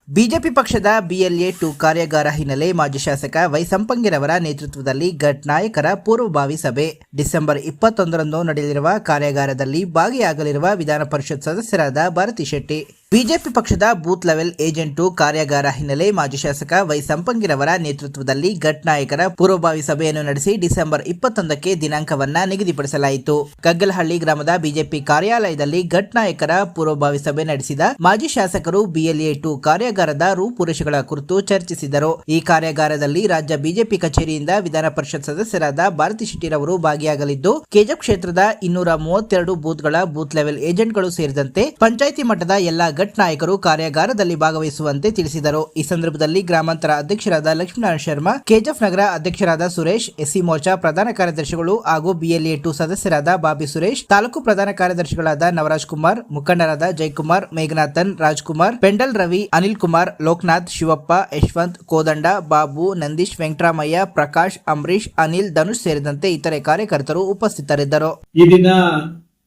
BJP ಪಕ್ಷದ BLA-2 ಕಾರ್ಯಾಗಾರ ಹಿನ್ನೆಲೆ ಮಾಜಿ ಶಾಸಕ ವೈ ಸಂಪಂಗಿರವರ ನೇತೃತ್ವದಲ್ಲಿ ಘಟ್ ನಾಯಕರ ಪೂರ್ವಭಾವಿ ಸಭೆ. ಡಿಸೆಂಬರ್ 21ರಂದು ನಡೆಯಲಿರುವ ಕಾರ್ಯಾಗಾರದಲ್ಲಿ ಭಾಗಿಯಾಗಲಿರುವ ವಿಧಾನ ಪರಿಷತ್ ಸದಸ್ಯರಾದ ಭಾರತಿ ಶೆಟ್ಟಿ. ಬಿಜೆಪಿ ಪಕ್ಷದ ಬೂತ್ ಲೆವೆಲ್ ಏಜೆಂಟ್ 2 ಕಾರ್ಯಾಗಾರ ಹಿನ್ನೆಲೆ ಮಾಜಿ ಶಾಸಕ ವೈ ಸಂಪಂಗಿರವರ ನೇತೃತ್ವದಲ್ಲಿ ಘಟ್ ನಾಯಕರ ಪೂರ್ವಭಾವಿ ಸಭೆಯನ್ನು ನಡೆಸಿ ಡಿಸೆಂಬರ್ 21ಕ್ಕೆ ದಿನಾಂಕವನ್ನ ನಿಗದಿಪಡಿಸಲಾಯಿತು. ಕಗ್ಗಲಹಳ್ಳಿ ಗ್ರಾಮದ ಬಿಜೆಪಿ ಕಾರ್ಯಾಲಯದಲ್ಲಿ ಘಟ್ ನಾಯಕರ ಪೂರ್ವಭಾವಿ ಸಭೆ ನಡೆಸಿದ ಮಾಜಿ ಶಾಸಕರು BLA-2 ಕಾರ್ಯಾಗಾರದ ರೂಪುರೇಷೆಗಳ ಕುರಿತು ಚರ್ಚಿಸಿದರು. ಈ ಕಾರ್ಯಾಗಾರದಲ್ಲಿ ರಾಜ್ಯ ಬಿಜೆಪಿ ಕಚೇರಿಯಿಂದ ವಿಧಾನ ಪರಿಷತ್ ಸದಸ್ಯರಾದ ಭಾರತಿ ಶೆಟ್ಟಿರವರು ಭಾಗಿಯಾಗಲಿದ್ದು, ಕೆಜಪ್ ಕ್ಷೇತ್ರದ 232 ಬೂತ್ಗಳ ಬೂತ್ ಲೆವೆಲ್ ಏಜೆಂಟ್ಗಳು ಸೇರಿದಂತೆ ಪಂಚಾಯಿತಿ ಮಟ್ಟದ ಎಲ್ಲಾ ಘಟ್ ನಾಯಕರು ಕಾರ್ಯಾಗಾರದಲ್ಲಿ ಭಾಗವಹಿಸುವಂತೆ ತಿಳಿಸಿದರು. ಈ ಸಂದರ್ಭದಲ್ಲಿ ಗ್ರಾಮಾಂತರ ಅಧ್ಯಕ್ಷರಾದ ಲಕ್ಷ್ಮೀನಾರಾಯಣ ಶರ್ಮಾ, ಕೆಜಪ್ ನಗರ ಅಧ್ಯಕ್ಷರಾದ ಸುರೇಶ್, SC ಮೋರ್ಚಾ ಪ್ರಧಾನ ಕಾರ್ಯದರ್ಶಿಗಳು ಹಾಗೂ BLA-2 ಸದಸ್ಯರಾದ ಬಾಬಿ ಸುರೇಶ್, ತಾಲೂಕು ಪ್ರಧಾನ ಕಾರ್ಯದರ್ಶಿಗಳಾದ ನವರಾಜ್ ಕುಮಾರ್, ಮುಖಂಡರಾದ ಜಯಕುಮಾರ್, ಮೇಘನಾಥನ್, ರಾಜ್ಕುಮಾರ್, ಪೆಂಡಲ್ ರವಿ, ಅನಿಲ್ ಕುಮಾರ್, ಲೋಕನಾಥ್, ಶಿವಪ್ಪ, ಯಶವಂತ್, ಕೋದಂಡ, ಬಾಬು, ನಂದೀಶ್, ವೆಂಕಟರಾಮಯ್ಯ, ಪ್ರಕಾಶ್, ಅಂಬರೀಶ್, ಅನಿಲ್, ಧನುಷ್ ಸೇರಿದಂತೆ ಇತರೆ ಕಾರ್ಯಕರ್ತರು ಉಪಸ್ಥಿತರಿದ್ದರು. ಈ ದಿನ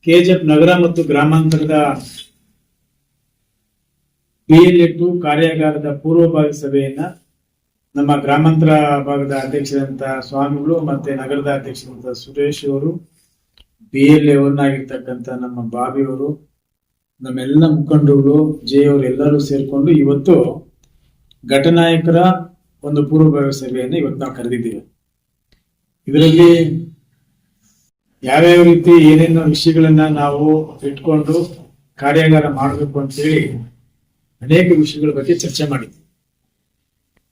ಕೆಜಪ್ ನಗರ ಮತ್ತು ಗ್ರಾಮಾಂತರದ BLA-2 ಕಾರ್ಯಾಗಾರದ ಪೂರ್ವಭಾವಿ ಸಭೆಯನ್ನ ನಮ್ಮ ಗ್ರಾಮಾಂತರ ಭಾಗದ ಅಧ್ಯಕ್ಷರಂತ ಸ್ವಾಮಿಗಳು ಮತ್ತೆ ನಗರದ ಅಧ್ಯಕ್ಷರಂತ ಸುರೇಶ್ ಅವರು, BLA ಅವರನ್ನಾಗಿರ್ತಕ್ಕಂಥ ನಮ್ಮ ಬಾಬಿಯವರು, ನಮ್ಮೆಲ್ಲ ಮುಖಂಡರು, ಅವರು ಎಲ್ಲರೂ ಸೇರ್ಕೊಂಡು ಇವತ್ತು ಘಟನಾಯಕರ ಒಂದು ಪೂರ್ವಭಾವಿ ಸಭೆಯನ್ನು ಇವತ್ತು ನಾವು ಕರೆದಿದ್ದೀವಿ. ಇದರಲ್ಲಿ ಯಾವ್ಯಾವ ರೀತಿ ಏನೇನು ವಿಷಯಗಳನ್ನ ನಾವು ಇಟ್ಕೊಂಡು ಕಾರ್ಯಾಗಾರ ಮಾಡಬೇಕು ಅಂತೇಳಿ ಅನೇಕ ವಿಷಯಗಳ ಬಗ್ಗೆ ಚರ್ಚೆ ಮಾಡಿದ್ವಿ.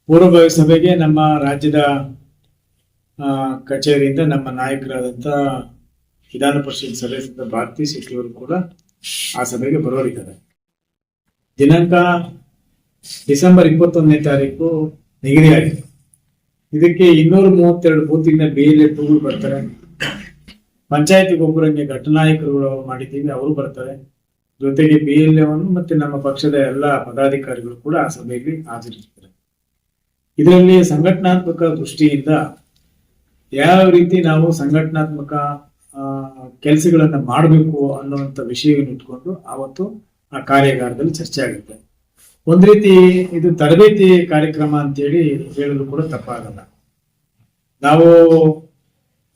ಪೂರ್ವಭಾವಿ ಸಭೆಗೆ ನಮ್ಮ ರಾಜ್ಯದ ಕಚೇರಿಯಿಂದ ನಮ್ಮ ನಾಯಕರಾದಂಥ ವಿಧಾನ ಪರಿಷತ್ ಸದಸ್ಯರಾದ ಭಾರತಿ ಶೆಟ್ಟಿ ಅವರು ಕೂಡ ಆ ಸಭೆಗೆ ಬರೋರಿದ್ದಾರೆ. ದಿನಾಂಕ ಡಿಸೆಂಬರ್ 21ನೇ ತಾರೀಕು ನಿಗದಿಯಾಗಿದೆ. ಇದಕ್ಕೆ 232 ಬೂತಿನ BLA-2 ಬರ್ತಾರೆ. ಪಂಚಾಯತಿ ಒಬ್ಬರಂಗೆ ಘಟನಾಯಕರುಗಳು ಮಾಡಿದ್ದೀವಿ, ಅವರು ಬರ್ತಾರೆ. ಜೊತೆಗೆ BLA ಮತ್ತೆ ನಮ್ಮ ಪಕ್ಷದ ಎಲ್ಲ ಪದಾಧಿಕಾರಿಗಳು ಕೂಡ ಆ ಸಭೆಯಲ್ಲಿ ಹಾಜರಿರ್ತಾರೆ. ಇದರಲ್ಲಿ ಸಂಘಟನಾತ್ಮಕ ದೃಷ್ಟಿಯಿಂದ ಯಾವ ರೀತಿ ನಾವು ಸಂಘಟನಾತ್ಮಕ ಕೆಲಸಗಳನ್ನ ಮಾಡಬೇಕು ಅನ್ನುವಂಥ ವಿಷಯವನ್ನು ಇಟ್ಕೊಂಡು ಅವತ್ತು ಆ ಕಾರ್ಯಾಗಾರದಲ್ಲಿ ಚರ್ಚೆ ಆಗುತ್ತೆ. ಒಂದ್ ರೀತಿ ಇದು ತರಬೇತಿ ಕಾರ್ಯಕ್ರಮ ಅಂತೇಳಿ ಹೇಳಲು ಕೂಡ ತಪ್ಪಾಗಲ್ಲ. ನಾವು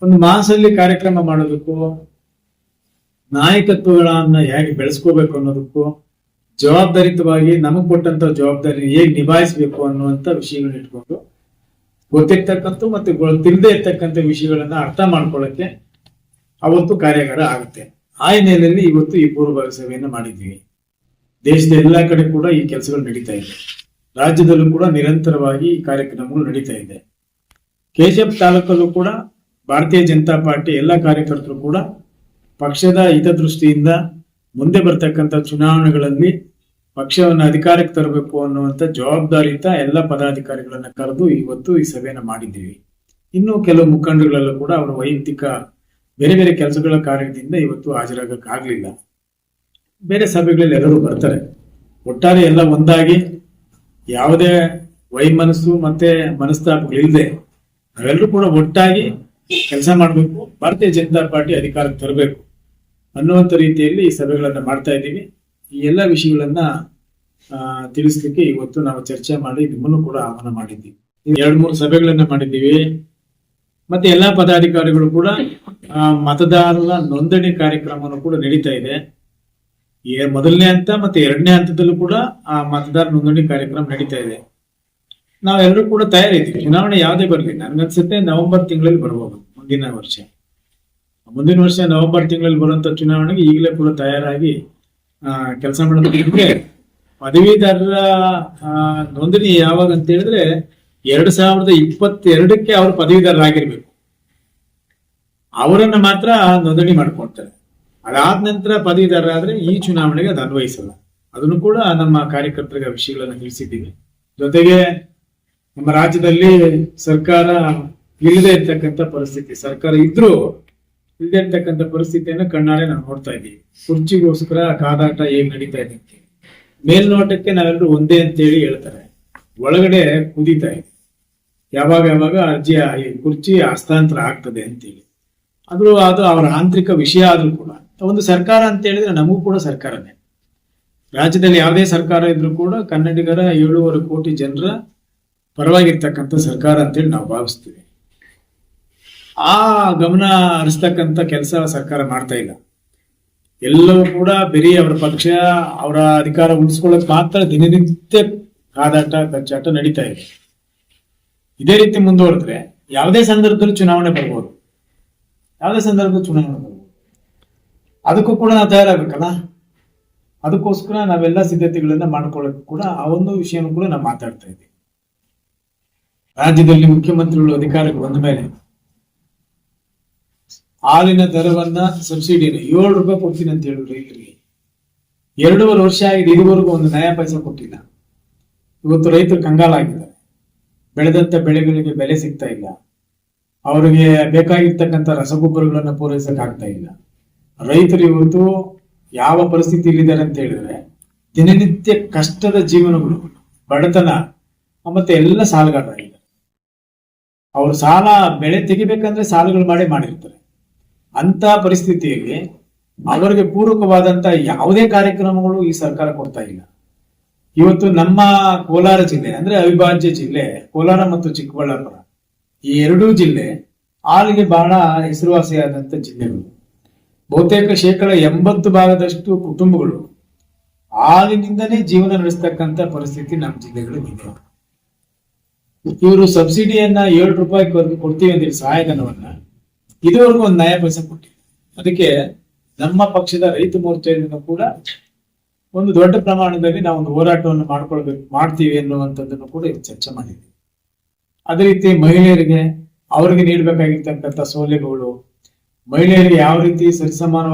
ಒಂದು ಮಾಸಲ್ಲಿ ಕಾರ್ಯಕ್ರಮ ಮಾಡೋದಕ್ಕೂ, ನಾಯಕತ್ವಗಳನ್ನ ಹೇಗೆ ಬೆಳೆಸ್ಕೋಬೇಕು ಅನ್ನೋದಕ್ಕೂ, ಜವಾಬ್ದಾರಿತವಾಗಿ ನಮಗ್ ಕೊಟ್ಟಂತ ಜವಾಬ್ದಾರಿ ಹೇಗೆ ನಿಭಾಯಿಸಬೇಕು ಅನ್ನುವಂತ ವಿಷಯಗಳನ್ನ ಇಟ್ಕೊಂಡು ಗೊತ್ತಿರ್ತಕ್ಕಂಥ ಮತ್ತೆ ತಿಳಿದೇ ಇರ್ತಕ್ಕಂಥ ವಿಷಯಗಳನ್ನ ಅರ್ಥ ಮಾಡ್ಕೊಳ್ಳಕ್ಕೆ ಅವತ್ತು ಕಾರ್ಯಾಗಾರ ಆಗುತ್ತೆ. ಆ ಹಿನ್ನೆಲೆಯಲ್ಲಿ ಇವತ್ತು ಈ ಪೂರ್ವಭಾವಿ ಸಭೆಯನ್ನು ಮಾಡಿದ್ವಿ. ದೇಶದ ಎಲ್ಲಾ ಕಡೆ ಕೂಡ ಈ ಕೆಲಸಗಳು ನಡೀತಾ ಇದೆ. ರಾಜ್ಯದಲ್ಲೂ ಕೂಡ ನಿರಂತರವಾಗಿ ಈ ಕಾರ್ಯಕ್ರಮಗಳು ನಡೀತಾ ಇದೆ. ಕೆಜಪ್ ತಾಲೂಕಲ್ಲೂ ಕೂಡ ಭಾರತೀಯ ಜನತಾ ಪಾರ್ಟಿ ಎಲ್ಲ ಕಾರ್ಯಕರ್ತರು ಕೂಡ ಪಕ್ಷದ ಹಿತದೃಷ್ಟಿಯಿಂದ ಮುಂದೆ ಬರ್ತಕ್ಕಂಥ ಚುನಾವಣೆಗಳಲ್ಲಿ ಪಕ್ಷವನ್ನು ಅಧಿಕಾರಕ್ಕೆ ತರಬೇಕು ಅನ್ನುವಂಥ ಜವಾಬ್ದಾರಿಯುತ ಎಲ್ಲ ಪದಾಧಿಕಾರಿಗಳನ್ನ ಕರೆದು ಇವತ್ತು ಈ ಸಭೆಯನ್ನ ಮಾಡಿದ್ದೀವಿ. ಇನ್ನು ಕೆಲವು ಮುಖಂಡಗಳಲ್ಲೂ ಕೂಡ ಅವರ ವೈಯಕ್ತಿಕ ಬೇರೆ ಬೇರೆ ಕೆಲಸಗಳ ಕಾರ್ಯದಿಂದ ಇವತ್ತು ಹಾಜರಾಗಕ್ಕಾಗ್ಲಿಲ್ಲ. ಬೇರೆ ಸಭೆಗಳಲ್ಲಿ ಎಲ್ಲರೂ ಬರ್ತಾರೆ. ಒಟ್ಟಾರೆ ಎಲ್ಲ ಒಂದಾಗಿ ಯಾವುದೇ ವೈಮನಸ್ಸು ಮತ್ತೆ ಮನಸ್ತಾಪಗಳಿಲ್ಲದೆ ನಾವೆಲ್ಲರೂ ಕೂಡ ಒಟ್ಟಾಗಿ ಕೆಲಸ ಮಾಡಬೇಕು, ಭಾರತೀಯ ಜನತಾ ಪಾರ್ಟಿ ಅಧಿಕಾರಕ್ಕೆ ತರಬೇಕು ಅನ್ನುವಂಥ ರೀತಿಯಲ್ಲಿ ಈ ಸಭೆಗಳನ್ನ ಮಾಡ್ತಾ ಇದ್ದೀವಿ. ಈ ಎಲ್ಲ ವಿಷಯಗಳನ್ನ ತಿಳಿಸ್ಲಿಕ್ಕೆ ಇವತ್ತು ನಾವು ಚರ್ಚೆ ಮಾಡಿ ನಿಮ್ಮನ್ನು ಕೂಡ ಆಹ್ವಾನ ಮಾಡಿದ್ದೀವಿ. 2-3 ಸಭೆಗಳನ್ನ ಮಾಡಿದ್ದೀವಿ. ಮತ್ತೆ ಎಲ್ಲಾ ಪದಾಧಿಕಾರಿಗಳು ಕೂಡ ಮತದಾರರ ನೋಂದಣಿ ಕಾರ್ಯಕ್ರಮವನ್ನು ಕೂಡ ನಡೀತಾ ಇದೆ. ಮೊದಲನೇ ಹಂತ ಮತ್ತೆ 2ನೇ ಹಂತದಲ್ಲೂ ಕೂಡ ಆ ಮತದಾರ ನೋಂದಣಿ ಕಾರ್ಯಕ್ರಮ ನಡೀತಾ ಇದೆ. ನಾವೆಲ್ಲರೂ ಕೂಡ ತಯಾರಿದ್ದೀವಿ. ಚುನಾವಣೆ ಯಾವುದೇ ಬರಲಿ, ನನ್ಗನ್ಸುತ್ತೆ ನವೆಂಬರ್ ತಿಂಗಳಲ್ಲಿ ಬರ್ಬೋದು. ಮುಂದಿನ ವರ್ಷ ನವೆಂಬರ್ ತಿಂಗಳಲ್ಲಿ ಬರುವಂತ ಚುನಾವಣೆಗೆ ಈಗಲೇ ಕೂಡ ತಯಾರಾಗಿ ಕೆಲಸ ಮಾಡೋದಕ್ಕೆ ಪದವೀಧರರ ನೋಂದಣಿ ಯಾವಾಗ ಅಂತ ಹೇಳಿದ್ರೆ 2022ಕ್ಕೆ ಅವರು ಪದವೀಧರರಾಗಿರ್ಬೇಕು. ಅವರನ್ನ ಮಾತ್ರ ನೋಂದಣಿ ಮಾಡ್ಕೊಳ್ತಾರೆ. ಅದಾದ ನಂತರ ಪದವೀಧರರಾದ್ರೆ ಈ ಚುನಾವಣೆಗೆ ಅದು ಅನ್ವಯಿಸಲ್ಲ. ಅದನ್ನು ಕೂಡ ನಮ್ಮ ಕಾರ್ಯಕರ್ತರಿಗೆ ವಿಷಯಗಳನ್ನ ತಿಳಿಸಿದ್ದೀವಿ. ಜೊತೆಗೆ ನಮ್ಮ ರಾಜ್ಯದಲ್ಲಿ ಸರ್ಕಾರ ಇಲ್ಲದೆ ಇರ್ತಕ್ಕಂಥ ಪರಿಸ್ಥಿತಿ, ಸರ್ಕಾರ ಇದ್ರೂ ಇಲ್ಲದೆ ಇರ್ತಕ್ಕಂಥ ಪರಿಸ್ಥಿತಿಯನ್ನು ಕಣ್ಣಾರೆ ನಾವು ನೋಡ್ತಾ ಇದ್ದೀವಿ. ಕುರ್ಚಿಗೋಸ್ಕರ ಕಾದಾಟ ಹೇಗೆ ನಡೀತಾ ಇದೆ. ಮೇಲ್ನೋಟಕ್ಕೆ ನಾವೆಲ್ಲರೂ ಒಂದೇ ಅಂತೇಳಿ ಹೇಳ್ತಾರೆ, ಒಳಗಡೆ ಕುದೀತಾ ಇದೆ. ಯಾವಾಗ ಅರ್ಜಿ ಕುರ್ಚಿ ಹಸ್ತಾಂತರ ಆಗ್ತದೆ ಅಂತೇಳಿ ಅದು ಅವರ ಆಂತರಿಕ ವಿಷಯ ಆದ್ರೂ ಕೂಡ ಒಂದು ಸರ್ಕಾರ ಅಂತ ಹೇಳಿದ್ರೆ ನಮಗೂ ಕೂಡ ಸರ್ಕಾರನೇ. ರಾಜ್ಯದಲ್ಲಿ ಯಾವುದೇ ಸರ್ಕಾರ ಇದ್ರೂ ಕೂಡ ಕನ್ನಡಿಗರ 7.5 ಕೋಟಿ ಜನರ ಪರವಾಗಿರ್ತಕ್ಕಂಥ ಸರ್ಕಾರ ಅಂತೇಳಿ ನಾವು ಭಾವಿಸ್ತೀವಿ. ಆ ಗಮನ ಹರಿಸ್ತಕ್ಕಂಥ ಕೆಲಸ ಸರ್ಕಾರ ಮಾಡ್ತಾ ಇಲ್ಲ. ಎಲ್ಲವೂ ಕೂಡ ಬರೀ ಅವರ ಪಕ್ಷ ಅವರ ಅಧಿಕಾರ ಉಳಿಸ್ಕೊಳ್ಳೋಕೆ ಮಾತ್ರ ದಿನನಿತ್ಯ ಕಾದಾಟ ಕಚ್ಚಾಟ ನಡೀತಾ ಇದೆ. ಇದೇ ರೀತಿ ಮುಂದುವರೆದ್ರೆ ಯಾವುದೇ ಸಂದರ್ಭದಲ್ಲಿ ಚುನಾವಣೆ ಬರ್ಬೋದು. ಅದಕ್ಕೂ ಕೂಡ ನಾವು ತಯಾರಾಗಬೇಕಲ್ಲ. ಅದಕ್ಕೋಸ್ಕರ ನಾವೆಲ್ಲ ಸಿದ್ಧತೆಗಳನ್ನ ಮಾಡ್ಕೊಳ್ಳೋಕೆ ಕೂಡ ಆ ಒಂದು ವಿಷಯನೂ ಕೂಡ ನಾವು ಮಾತಾಡ್ತಾ ಇದ್ದೀವಿ. ರಾಜ್ಯದಲ್ಲಿ ಮುಖ್ಯಮಂತ್ರಿಗಳು ಅಧಿಕಾರಕ್ಕೆ ಬಂದ ಮೇಲೆ ಹಾಲಿನ ದರವನ್ನ ಸಬ್ಸಿಡಿನ 7 ರೂಪಾಯಿ ಕೊಡ್ತೀನಿ ಅಂತ ಹೇಳಿದ್ರು ರೈತರಿಗೆ. 2.5 ವರ್ಷ ಆಗಿದೆ, ಇದುವರೆಗೂ ಒಂದು ನಯಾ ಪೈಸೆ ಕೊಟ್ಟಿಲ್ಲ. ಇವತ್ತು ರೈತರು ಕಂಗಾಲಾಗಿದ್ದಾರೆ. ಬೆಳೆದಂತ ಬೆಳೆಗಳಿಗೆ ಬೆಲೆ ಸಿಗ್ತಾ ಇಲ್ಲ. ಅವರಿಗೆ ಬೇಕಾಗಿರ್ತಕ್ಕಂಥ ರಸಗೊಬ್ಬರಗಳನ್ನ ಪೂರೈಸಕ್ ಆಗ್ತಾ ಇಲ್ಲ. ರೈತರು ಇವತ್ತು ಯಾವ ಪರಿಸ್ಥಿತಿಯಲ್ಲಿದ್ದಾರೆ ಅಂತ ಹೇಳಿದ್ರೆ ದಿನನಿತ್ಯ ಕಷ್ಟದ ಜೀವನಗಳು, ಬಡತನ, ಮತ್ತೆ ಎಲ್ಲ ಸಾಲಗಾರರಾಗಿದ್ದಾರೆ. ಅವರು ಸಾಲ ಬೆಳೆ ತೆಗಿಬೇಕಂದ್ರೆ ಸಾಲಗಳು ಮಾಡಿರ್ತಾರೆ. ಅಂತ ಪರಿಸ್ಥಿತಿಯಲ್ಲಿ ಅವರಿಗೆ ಪೂರಕವಾದಂತ ಯಾವುದೇ ಕಾರ್ಯಕ್ರಮಗಳು ಈ ಸರ್ಕಾರ ಕೊಡ್ತಾ ಇಲ್ಲ. ಇವತ್ತು ನಮ್ಮ ಕೋಲಾರ ಜಿಲ್ಲೆ ಅಂದ್ರೆ ಅವಿಭಾಜ್ಯ ಜಿಲ್ಲೆ ಕೋಲಾರ ಮತ್ತು ಚಿಕ್ಕಬಳ್ಳಾಪುರ, ಈ 2 ಜಿಲ್ಲೆ ಹಾಲಿಗೆ ಬಹಳ ಹೆಸರುವಾಸಿಯಾದಂತ ಜಿಲ್ಲೆಗಳು. ಬಹುತೇಕ 80% ಕುಟುಂಬಗಳು ಹಾಲಿನಿಂದನೇ ಜೀವನ ನಡೆಸ್ತಕ್ಕಂಥ ಪರಿಸ್ಥಿತಿ ನಮ್ಮ ಜಿಲ್ಲೆಗಳಿದೆ. ಇವರು ಸಬ್ಸಿಡಿಯನ್ನ 7 ರೂಪಾಯಿ ಕೊಡ್ತೀವಿ ಅಂದ್ರೆ ಸಹಾಯಧನವನ್ನ ಇದುವರೆಗೂ ಒಂದು ನಯಾ ಪೈಸೆ ಕೊಟ್ಟಿಲ್ಲ. ಅದಕ್ಕೆ ನಮ್ಮ ಪಕ್ಷದ ರೈತ ಮೋರ್ಚಾದಿಂದ ಕೂಡ ಒಂದು ದೊಡ್ಡ ಪ್ರಮಾಣದಲ್ಲಿ ನಾವು ಒಂದು ಹೋರಾಟವನ್ನು ಮಾಡ್ತೀವಿ ಅನ್ನುವಂಥದ್ದನ್ನು ಕೂಡ ಚರ್ಚೆ ಮಾಡಿದ್ವಿ. ಅದೇ ರೀತಿ ಮಹಿಳೆಯರಿಗೆ ಅವರಿಗೆ ನೀಡಬೇಕಾಗಿರ್ತಕ್ಕಂಥ ಸೌಲಭ್ಯಗಳು, ಮಹಿಳೆಯರಿಗೆ ಯಾವ ರೀತಿ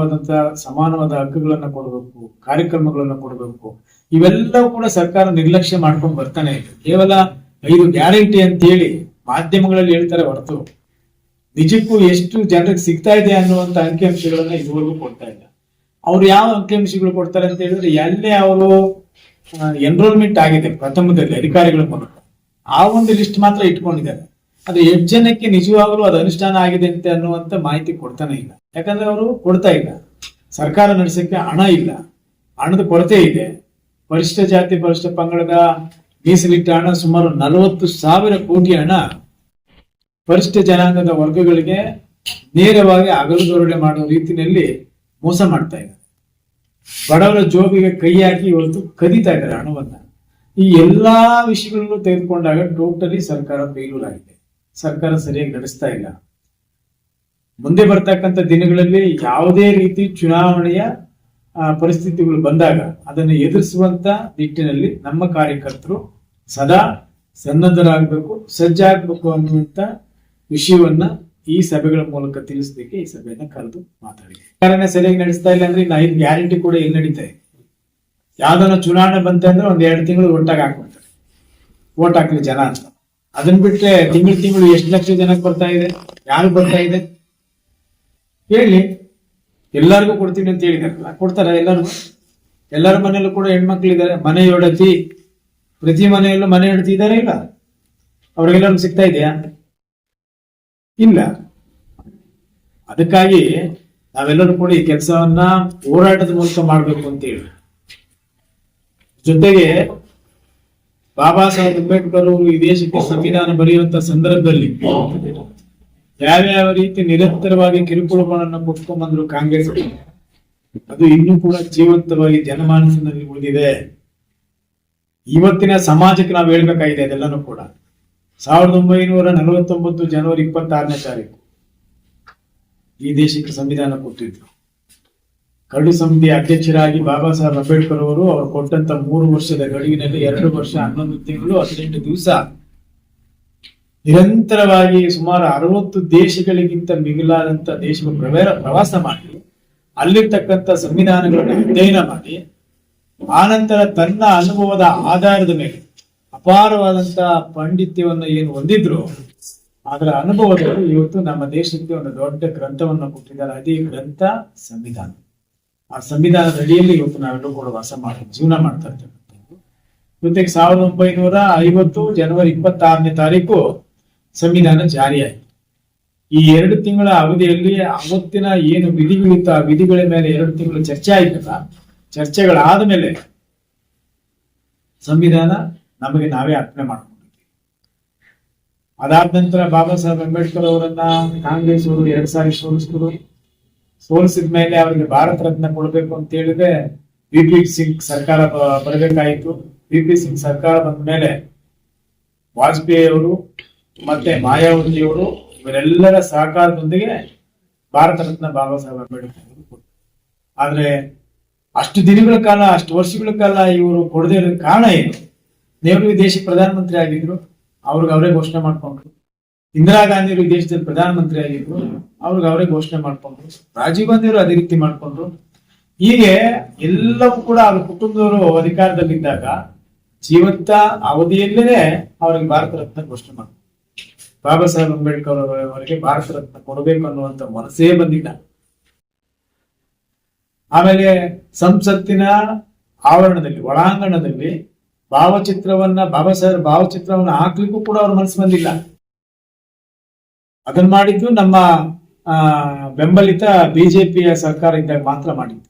ಸಮಾನವಾದ ಹಕ್ಕುಗಳನ್ನ ಕೊಡಬೇಕು, ಕಾರ್ಯಕ್ರಮಗಳನ್ನ ಕೊಡಬೇಕು, ಇವೆಲ್ಲವೂ ಕೂಡ ಸರ್ಕಾರ ನಿರ್ಲಕ್ಷ್ಯ ಮಾಡ್ಕೊಂಡು ಬರ್ತಾನೆ ಇದೆ. ಕೇವಲ 5 ಗ್ಯಾರಂಟಿ ಅಂತ ಹೇಳಿ ಮಾಧ್ಯಮಗಳಲ್ಲಿ ಹೇಳ್ತಾರೆ ಹೊರತು ನಿಜಕ್ಕೂ ಎಷ್ಟು ಜನರಿಗೆ ಸಿಗ್ತಾ ಇದೆ ಅನ್ನುವಂತ ಅಂಕಿಅಂಶಗಳನ್ನ ಇದುವರೆಗೂ ಕೊಡ್ತಾ ಇಲ್ಲ. ಅವ್ರು ಯಾವ ಅಂಕಿಅಂಶಗಳು ಕೊಡ್ತಾರೆ ಅಂತ ಹೇಳಿದ್ರೆ ಎಲ್ಲೇ ಅವರು ಎನ್ರೋಲ್ಮೆಂಟ್ ಆಗಿದೆ ಪ್ರಥಮದಲ್ಲಿ ಅಧಿಕಾರಿಗಳ ಮೂಲಕ ಆ ಒಂದು ಲಿಸ್ಟ್ ಮಾತ್ರ ಇಟ್ಕೊಂಡಿದ್ದಾರೆ. ಅದು ಎಷ್ಟು ಜನಕ್ಕೆ ನಿಜವಾಗಲೂ ಅದು ಅನುಷ್ಠಾನ ಆಗಿದೆ ಅಂತ ಅನ್ನುವಂತ ಮಾಹಿತಿ ಕೊಡ್ತಾನೆ ಇಲ್ಲ. ಯಾಕಂದ್ರೆ ಅವರು ಕೊಡ್ತಾ ಇಲ್ಲ. ಸರ್ಕಾರ ನಡೆಸಕ್ಕೆ ಹಣ ಇಲ್ಲ, ಹಣದ ಕೊರತೆ ಇದೆ. ಪರಿಶಿಷ್ಟ ಜಾತಿ ಪರಿಶಿಷ್ಟ ಪಂಗಡದ ಮೀಸಲಿಟ್ಟ ಹಣ ಸುಮಾರು 40,000 ಕೋಟಿ ಹಣ ಪರಿಶಿಷ್ಟ ಜನಾಂಗದ ವರ್ಗಗಳಿಗೆ ನೇರವಾಗಿ ಅಗಲದೊರಡೆ ಮಾಡುವ ರೀತಿಯಲ್ಲಿ ಮೋಸ ಮಾಡ್ತಾ ಇದ್ದಾರೆ. ಬಡವರ ಜೋಬಿಗೆ ಕೈ ಹಾಕಿ ಇವತ್ತು ಕದೀತಾ ಇದ್ದಾರೆ ಹಣವನ್ನ. ಈ ಎಲ್ಲಾ ವಿಷಯಗಳನ್ನು ತೆಗೆದುಕೊಂಡಾಗ ಟೋಟಲಿ ಸರ್ಕಾರ ಫೇಲ್ಯೂರ್ ಆಗಿದೆ. ಸರ್ಕಾರ ಸರಿಯಾಗಿ ನಡೆಸ್ತಾ ಇಲ್ಲ. ಮುಂದೆ ಬರ್ತಕ್ಕಂಥ ದಿನಗಳಲ್ಲಿ ಯಾವುದೇ ರೀತಿ ಚುನಾವಣೆಯ ಪರಿಸ್ಥಿತಿಗಳು ಬಂದಾಗ ಅದನ್ನು ಎದುರಿಸುವಂತ ನಿಟ್ಟಿನಲ್ಲಿ ನಮ್ಮ ಕಾರ್ಯಕರ್ತರು ಸದಾ ಸನ್ನದ್ಧರಾಗಬೇಕು, ಸಜ್ಜಾಗಬೇಕು ಅನ್ನುವಂತ ವಿಷಯವನ್ನ ಈ ಸಭೆಗಳ ಮೂಲಕ ತಿಳಿಸಲಿಕ್ಕೆ ಈ ಸಭೆಯನ್ನ ಕರೆದು ಮಾತಾಡಿದೆ. ಸರ್ಕಾರನೇ ಸರಿಯಾಗಿ ನಡೆಸ್ತಾ ಇಲ್ಲ ಅಂದ್ರೆ ಇನ್ನು 5 ಗ್ಯಾರಂಟಿ ಕೂಡ ಎಲ್ಲಿ ನಡೀತಾ ಇದೆ? ಯಾವ್ದನ್ನ ಚುನಾವಣೆ ಬಂತಂದ್ರೆ 1-2 ತಿಂಗಳು ಒಟ್ಟಾಗಿ ಹಾಕ್ಬಿಡ್ತಾರೆ, ಓಟ್ ಹಾಕ್ಲಿ ಜನ ಅಂತ. ಅದನ್ನ ಬಿಟ್ರೆ ತಿಂಗಳು ಎಷ್ಟು ಲಕ್ಷ ಜನಕ್ಕೆ ಬರ್ತಾ ಇದೆ, ಯಾರು ಬರ್ತಾ ಇದೆ ಹೇಳಿ? ಎಲ್ಲರಿಗೂ ಕೊಡ್ತೀನಿ ಅಂತ ಹೇಳಿದಾರಲ್ಲ, ಕೊಡ್ತಾರ? ಎಲ್ಲರ ಮನೆಯಲ್ಲೂ ಕೂಡ ಹೆಣ್ಮಕ್ಳಿದ್ದಾರೆ. ಮನೆಯೊಡತಿ, ಪ್ರತಿ ಮನೆಯಲ್ಲೂ ಮನೆ ಹೆಂಡತಿ ಇದಾರೆ ಇಲ್ಲ? ಅವ್ರಿಗೆಲ್ಲರೂ ಸಿಗ್ತಾ ಇದೆಯಾ? ಇಲ್ಲ. ಅದಕ್ಕಾಗಿ ನಾವೆಲ್ಲರೂ ಕೂಡ ಈ ಕೆಲಸವನ್ನ ಹೋರಾಟದ ಮೂಲಕ ಮಾಡ್ಬೇಕು ಅಂತ ಹೇಳಿ, ಜೊತೆಗೆ ಬಾಬಾ ಸಾಹೇಬ್ ಅಂಬೇಡ್ಕರ್ ಅವರು ಈ ದೇಶಕ್ಕೆ ಸಂವಿಧಾನ ಬರೆಯುವಂತ ಸಂದರ್ಭದಲ್ಲಿ ಯಾವ್ಯಾವ ರೀತಿ ನಿರಂತರವಾಗಿ ಕಿರುಕುಳಗಳನ್ನು ಕೊಟ್ಕೊಂಡ್ ಬಂದ್ರು ಕಾಂಗ್ರೆಸ್, ಅದು ಇನ್ನೂ ಕೂಡ ಜೀವಂತವಾಗಿ ಜನಮಾನಸದಲ್ಲಿ ಉಳಿದಿದೆ. ಇವತ್ತಿನ ಸಮಾಜಕ್ಕೆ ನಾವು ಹೇಳ್ಬೇಕಾಗಿದೆ ಅದೆಲ್ಲನೂ ಕೂಡ. 1949 ಜನವರಿ 26ನೇ ತಾರೀಕು ಈ ದೇಶಕ್ಕೆ ಸಂವಿಧಾನ ಕೊಟ್ಟಿದ್ರು. ಕರಡು ಸಮಿತಿ ಅಧ್ಯಕ್ಷರಾಗಿ ಬಾಬಾ ಸಾಹೇಬ್ ಅಂಬೇಡ್ಕರ್ ಅವರು ಕೊಟ್ಟಂತ 3 ವರ್ಷದ ಗಡುವಿನಲ್ಲಿ 2 ವರ್ಷ 11 ತಿಂಗಳು 18 ದಿವಸ ನಿರಂತರವಾಗಿ ಸುಮಾರು 60 ದೇಶಗಳಿಗಿಂತ ಮಿಗಿಲಾದಂತ ದೇಶಗಳ ಪ್ರವಾಸ ಮಾಡಿ ಅಲ್ಲಿರ್ತಕ್ಕಂಥ ಸಂವಿಧಾನಗಳನ್ನು ಅಧ್ಯಯನ ಮಾಡಿ ಆನಂತರ ತನ್ನ ಅನುಭವದ ಆಧಾರದ ಮೇಲೆ ಅಪಾರವಾದಂತ ಪಾಂಡಿತ್ಯವನ್ನ ಏನು ಹೊಂದಿದ್ರು ಅದರ ಅನುಭವದಲ್ಲಿ ಇವತ್ತು ನಮ್ಮ ದೇಶಕ್ಕೆ ಒಂದು ದೊಡ್ಡ ಗ್ರಂಥವನ್ನು ಕೊಟ್ಟಿದ್ದಾರೆ. ಅದೇ ಗ್ರಂಥ ಸಂವಿಧಾನ. ಆ ಸಂವಿಧಾನದ ಅಡಿಯಲ್ಲಿ ಇವತ್ತು ನಾವೆಲ್ಲರೂ ಕೂಡ ಜೀವನ ಮಾಡ್ತಾ ಇರ್ತಕ್ಕಂಥದ್ದು. ಜೊತೆಗೆ 1950 ಜನವರಿ 26ನೇ ತಾರೀಕು ಸಂವಿಧಾನ ಜಾರಿಯಾಯಿತು. ಈ 2 ತಿಂಗಳ ಅವಧಿಯಲ್ಲಿ ಅವತ್ತಿನ ಏನು ವಿಧಿಗಳಿತ್ತು ಆ ವಿಧಿಗಳ ಮೇಲೆ 2 ತಿಂಗಳು ಚರ್ಚೆ ಆಯ್ತಲ್ಲ, ಚರ್ಚೆಗಳಾದ ಮೇಲೆ ಸಂವಿಧಾನ ನಮಗೆ ನಾವೇ ಅರ್ಪಣೆ ಮಾಡ್ಕೊಂಡಿದ್ವಿ. ಅದಾದ ನಂತರ ಬಾಬಾ ಸಾಹೇಬ್ ಅಂಬೇಡ್ಕರ್ ಅವರನ್ನ ಕಾಂಗ್ರೆಸ್ ಅವರು 2 ಸಾರಿ ಸೋಲಿಸಿದ ಮೇಲೆ ಅವರಿಗೆ ಭಾರತ ರತ್ನ ಕೊಡಬೇಕು ಅಂತ ಹೇಳಿದ್ರೆ ವಿ.ಪಿ. ಸಿಂಗ್ ಸರ್ಕಾರ ಬರಬೇಕಾಯಿತು. ವಿ.ಪಿ. ಸಿಂಗ್ ಸರ್ಕಾರ ಬಂದ ಮೇಲೆ ವಾಜಪೇಯಿ ಅವರು ಮತ್ತೆ ಮಾಯಾವತಿ ಅವರು ಇವರೆಲ್ಲರ ಸಹಕಾರದೊಂದಿಗೆ ಭಾರತ ರತ್ನ ಬಾಬಾ ಸಾಹೇಬ್ ಅಂಬೇಡ್ಕರ್ ಅವರು ಕೊಟ್ಟರು. ಆದ್ರೆ ಅಷ್ಟು ದಿನಗಳ ಕಾಲ, ಅಷ್ಟು ವರ್ಷಗಳ ಕಾಲ ಇವರು ಕೊಡದೇ ಇರೋ ಕಾರಣ ಏನು? ನೆಹರು ಈ ದೇಶಕ್ಕೆ ಪ್ರಧಾನಮಂತ್ರಿ ಆಗಿದ್ರು, ಅವ್ರಿಗೆ ಅವರೇ ಘೋಷಣೆ ಮಾಡ್ಕೊಂಡ್ರು. ಇಂದಿರಾ ಗಾಂಧಿ ಅವರು ಈ ದೇಶದಲ್ಲಿ ಪ್ರಧಾನಮಂತ್ರಿ ಆಗಿದ್ರು, ಅವ್ರಿಗೆ ಅವರೇ ಘೋಷಣೆ ಮಾಡ್ಕೊಂಡ್ರು. ರಾಜೀವ್ ಗಾಂಧಿ ಅವರು ಅದೇ ರೀತಿ ಮಾಡ್ಕೊಂಡ್ರು. ಹೀಗೆ ಎಲ್ಲವೂ ಕೂಡ ಅವ್ರ ಕುಟುಂಬದವರು ಅಧಿಕಾರದಲ್ಲಿದ್ದಾಗ ಜೀವಂತ ಅವಧಿಯಲ್ಲೇ ಅವರಿಗೆ ಭಾರತ ರತ್ನ ಘೋಷಣೆ ಮಾಡಿದ್ರು. ಬಾಬಾ ಸಾಹೇಬ್ ಅಂಬೇಡ್ಕರ್ ಅವರಿಗೆ ಭಾರತ ರತ್ನ ಕೊಡಬೇಕು ಅನ್ನುವಂತ ಮನಸ್ಸೇ ಬಂದಿಲ್ಲ. ಆಮೇಲೆ ಸಂಸತ್ತಿನ ಆವರಣದಲ್ಲಿ, ಒಳಾಂಗಣದಲ್ಲಿ ಬಾಬಾ ಸಾಹೇಬ್ ಭಾವಚಿತ್ರವನ್ನ ಹಾಕ್ಲಿಕ್ಕೂ ಕೂಡ ಅವ್ರ ಮನಸ್ಸು ಬಂದಿಲ್ಲ. ಅದನ್ನ ಮಾಡಿದ್ದು ನಮ್ಮ ಬೆಂಬಲಿತ ಬಿಜೆಪಿಯ ಸರ್ಕಾರ ಇದ್ದಾಗ ಮಾತ್ರ ಮಾಡಿದ್ದು.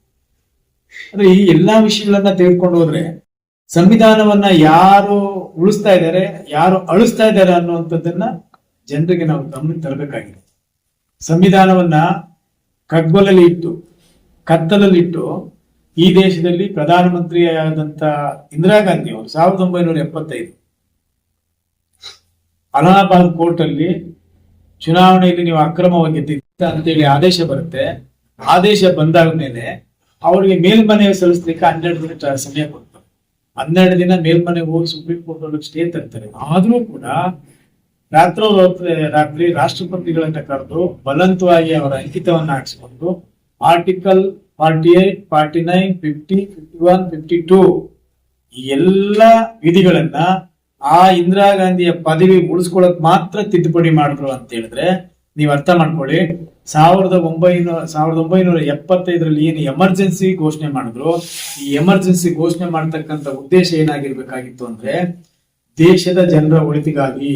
ಅಂದ್ರೆ ಈ ಎಲ್ಲಾ ವಿಷಯಗಳನ್ನ ತೆಗೆದುಕೊಂಡು ಹೋದ್ರೆ ಸಂವಿಧಾನವನ್ನ ಯಾರು ಉಳಿಸ್ತಾ ಇದ್ದಾರೆ, ಯಾರು ಅಳಿಸ್ತಾ ಇದ್ದಾರೆ ಅನ್ನುವಂಥದ್ದನ್ನ ಜನರಿಗೆ ನಾವು ಗಮನಕ್ಕೆ ತರಬೇಕಾಗಿದೆ. ಸಂವಿಧಾನವನ್ನ ಕಗ್ಗೊಲಲ್ಲಿ ಇಟ್ಟು, ಕತ್ತಲಲ್ಲಿ ಇಟ್ಟು ಈ ದೇಶದಲ್ಲಿ ಪ್ರಧಾನಮಂತ್ರಿಯಾದಂತ ಇಂದಿರಾ ಗಾಂಧಿ ಅವರು 1975 ಅಲಹಾಬಾದ್ ಕೋರ್ಟ್ ಅಲ್ಲಿ ಚುನಾವಣೆಯಲ್ಲಿ ನೀವು ಅಕ್ರಮವಾಗಿ ಗೆದ್ದಿದ್ದ ಅಂತೇಳಿ ಆದೇಶ ಬರುತ್ತೆ. ಆದೇಶ ಬಂದಾದ ಮೇಲೆ ಅವರಿಗೆ ಮೇಲ್ಮನೆ ಸಲ್ಲಿಸ್ಲಿಕ್ಕೆ 12 ದಿನ ಸಮಯ ಕೊಡ್ತಾರೆ. 12 ದಿನ ಮೇಲ್ಮನೆಗೆ ಹೋಗಿ ಸುಪ್ರೀಂ ಕೋರ್ಟ್ ಒಳಗೆ ಸ್ಟೇ ತರ್ತಾರೆ. ಆದ್ರೂ ಕೂಡ ರಾತ್ರಿ ರಾಷ್ಟ್ರಪತಿಗಳನ್ನ ಕರೆದು ಬಲವಂತವಾಗಿ ಅವರ ಅಂಕಿತವನ್ನ ಹಾಕಿಸಿಕೊಂಡು ಆರ್ಟಿಕಲ್ 48, 49, 50, 51, 52 ಈ ಎಲ್ಲ ವಿಧಿಗಳನ್ನ ಆ ಇಂದಿರಾ ಗಾಂಧಿಯ ಪದವಿ ಉಳಿಸ್ಕೊಳಕ್ ಮಾತ್ರ ತಿದ್ದುಪಡಿ ಮಾಡಿದ್ರು ಅಂತ ಹೇಳಿದ್ರೆ ನೀವ್ ಅರ್ಥ ಮಾಡ್ಕೊಳ್ಳಿ. 1975 ಏನು ಎಮರ್ಜೆನ್ಸಿ ಘೋಷಣೆ ಮಾಡಿದ್ರು, ಈ ಎಮರ್ಜೆನ್ಸಿ ಘೋಷಣೆ ಮಾಡತಕ್ಕಂತ ಉದ್ದೇಶ ಏನಾಗಿರ್ಬೇಕಾಗಿತ್ತು ಅಂದ್ರೆ ದೇಶದ ಜನರ ಒಳಿತಿಗಾಗಿ.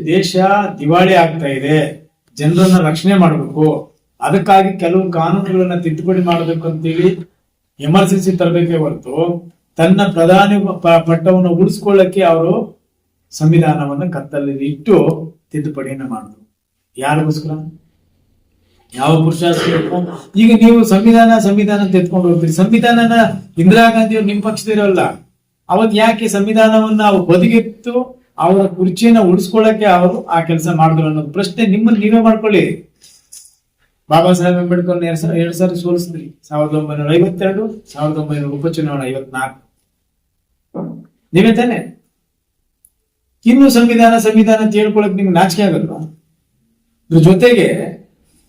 ದೇಶ ದಿವಾಳಿ ಆಗ್ತಾ ಇದೆ, ಜನರನ್ನ ರಕ್ಷಣೆ ಮಾಡಬೇಕು, ಅದಕ್ಕಾಗಿ ಕೆಲವು ಕಾನೂನುಗಳನ್ನ ತಿದ್ದುಪಡಿ ಮಾಡಬೇಕು ಅಂತೇಳಿ ಎಮರ್ಜೆನ್ಸಿ ತರಬೇಕೇ ಹೊರತು ತನ್ನ ಪ್ರಧಾನಿ ಪಟ್ಟವನ್ನು ಉಳಿಸ್ಕೊಳ್ಳಕ್ಕೆ ಅವರು ಸಂವಿಧಾನವನ್ನ ಕತ್ತಲ್ಲಿ ಇಟ್ಟು ತಿದ್ದುಪಡಿಯನ್ನ ಮಾಡಿದ್ರು. ಯಾರಿಗೋಸ್ಕರ? ಯಾವ ಪುರುಷಾರ್ಥ? ಈಗ ನೀವು ಸಂವಿಧಾನ ತೆಗೆದುಕೊಂಡು ಹೋಗ್ತೀರಿ. ಸಂವಿಧಾನನ ಇಂದಿರಾ ಗಾಂಧಿ ಅವರು ನಿಮ್ ಪಕ್ಷದಿರಲ್ಲ. ಅವತ್ ಯಾಕೆ ಸಂವಿಧಾನವನ್ನ ಅವ್ರು ಬದಿಗೆತ್ತು ಅವರ ಕುರ್ಚಿಯನ್ನ ಉಳಿಸ್ಕೊಳ್ಳಕ್ಕೆ ಅವರು ಆ ಕೆಲಸ ಮಾಡಿದ್ರು ಅನ್ನೋದು ಪ್ರಶ್ನೆ ನಿಮ್ಮನ್ನ ನೀವೇ ಮಾಡ್ಕೊಳ್ಳಿ. ಬಾಬಾ ಸಾಹೇಬ್ ಅಂಬೇಡ್ಕರ್ 2 ಸಾರಿ ಸೋಲಿಸಿದ್ರಿ. 1952, 1900 ಉಪಚುನಾವಣೆ 54. ನೀವೇ ತಾನೆ? ಇನ್ನು ಸಂವಿಧಾನ ಅಂತ ಹೇಳ್ಕೊಳಕ್ ನಿಮ್ಗೆ ನಾಚಿಕೆ ಆಗಲ್ವಾ? ಇದ್ರ ಜೊತೆಗೆ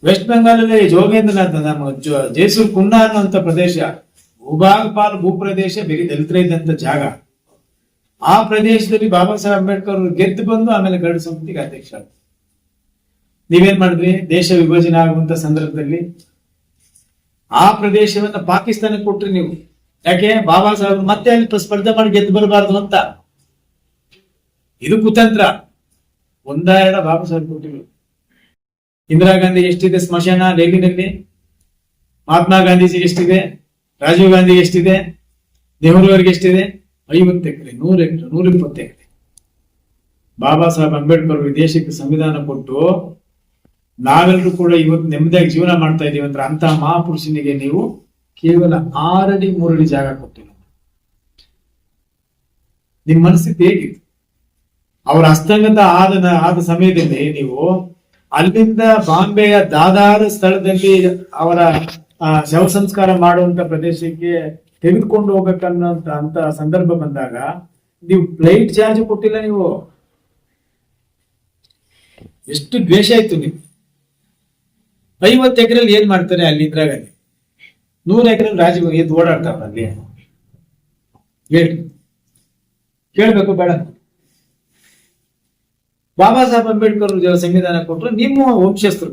ವೆಸ್ಟ್ ಬೆಂಗಾಲಲ್ಲಿ ಜೋಗೇಂದ್ರನಾಥ್, ನಮ್ಮ ಜೈಸೂರ್ ಕುಂಡ ಅನ್ನುವಂತ ಪ್ರದೇಶ ಭೂಭಾಗಪಾಲ್ ಭೂಪ್ರದೇಶ, ಬೇರೆ ದಲಿತರ ಇದ್ದಂತ ಜಾಗ. ಆ ಪ್ರದೇಶದಲ್ಲಿ ಬಾಬಾ ಸಾಹೇಬ್ ಅಂಬೇಡ್ಕರ್ ಅವರು ಗೆದ್ದು ಬಂದು ಆಮೇಲೆ ಗರಡು ಸಮಿತಿಗೆ ಅಧ್ಯಕ್ಷ ಆದ್ರು. ನೀವೇನ್ ಮಾಡಿದ್ರಿ? ದೇಶ ವಿಭಜನೆ ಆಗುವಂತ ಸಂದರ್ಭದಲ್ಲಿ ಆ ಪ್ರದೇಶವನ್ನ ಪಾಕಿಸ್ತಾನಕ್ಕೆ ಕೊಟ್ರಿ ನೀವು. ಯಾಕೆ? ಬಾಬಾ ಸಾಹೇಬ್ ಮತ್ತೆ ಅಲ್ಲಿ ಸ್ಪರ್ಧೆ ಮಾಡಿ ಗೆದ್ದು ಬರಬಾರ್ದು ಅಂತ. ಇದು ಕುತಂತ್ರ. 1-2 ಬಾಬಾ ಸಾಹೇಬ್ ಕೊಟ್ಟಿದ್ರು. ಇಂದಿರಾ ಗಾಂಧಿ ಎಷ್ಟಿದೆ ಸ್ಮಶಾನ ಡೆಲ್ಲಿನಲ್ಲಿ? ಮಹಾತ್ಮ ಗಾಂಧೀಜಿಗೆ ಎಷ್ಟಿದೆ? ರಾಜೀವ್ ಗಾಂಧಿಗೆ ಎಷ್ಟಿದೆ? ನೆಹರು ಅವರಿಗೆ ಎಷ್ಟಿದೆ? 50 ಎಕರೆ, 100 ಎಕರೆ, 120 ಎಕರೆ. ಬಾಬಾ ಸಾಹೇಬ್ ಅಂಬೇಡ್ಕರ್ ಈ ದೇಶಕ್ಕೆ ಸಂವಿಧಾನ ಕೊಟ್ಟು ನಾವೆಲ್ಲರೂ ಕೂಡ ಇವತ್ತು ನೆಮ್ಮದಿಯಾಗಿ ಜೀವನ ಮಾಡ್ತಾ ಇದೀವಿ ಅಂದ್ರೆ ಅಂತ ಮಹಾಪುರುಷನಿಗೆ ನೀವು ಕೇವಲ 6 ಅಡಿ 3 ಅಡಿ ಜಾಗ ಕೊಟ್ಟಿಲ್ಲ. ನಿಮ್ ಮನಸ್ಥಿತಿ ಹೇಗಿತ್ತು? ಅವರ ಹಸ್ತಂಗತ ಆದ ಸಮಯದಲ್ಲಿ ನೀವು ಅಲ್ಲಿಂದ ಬಾಂಬೆಯ ದಾದಾರ ಸ್ಥಳದಲ್ಲಿ ಅವರ ಶವ ಸಂಸ್ಕಾರ ಮಾಡುವಂತ ಪ್ರದೇಶಕ್ಕೆ ತೆಗೆದುಕೊಂಡು ಹೋಗ್ಬೇಕನ್ನೋಂತ ಅಂತ ಸಂದರ್ಭ ಬಂದಾಗ ನೀವು ಫ್ಲೈಟ್ ಚಾರ್ಜ್ ಕೊಟ್ಟಿಲ್ಲ. ನೀವು ಎಷ್ಟು ದ್ವೇಷ ಆಯ್ತು ನೀವು. 50 ಎಕರೆಲ್ಲಿ ಏನ್ ಮಾಡ್ತಾರೆ ಅಲ್ಲಿ ಇಂದಿರಾ ಗಾಂಧಿ? 100 ಎಕರೆಲ್ಲಿ ರಾಜೀವ್ ಎದ್ದು ಓಡಾಡ್ತಾವ್ರ ಅಲ್ಲಿ? ಹೇಳಿ, ಕೇಳ್ಬೇಕು ಬೇಡ? ಬಾಬಾ ಸಾಹೇಬ್ ಅಂಬೇಡ್ಕರ್ ಸಂವಿಧಾನ ಕೊಟ್ರ, ನಿಮ್ಮ ವಂಶಸ್ಥರು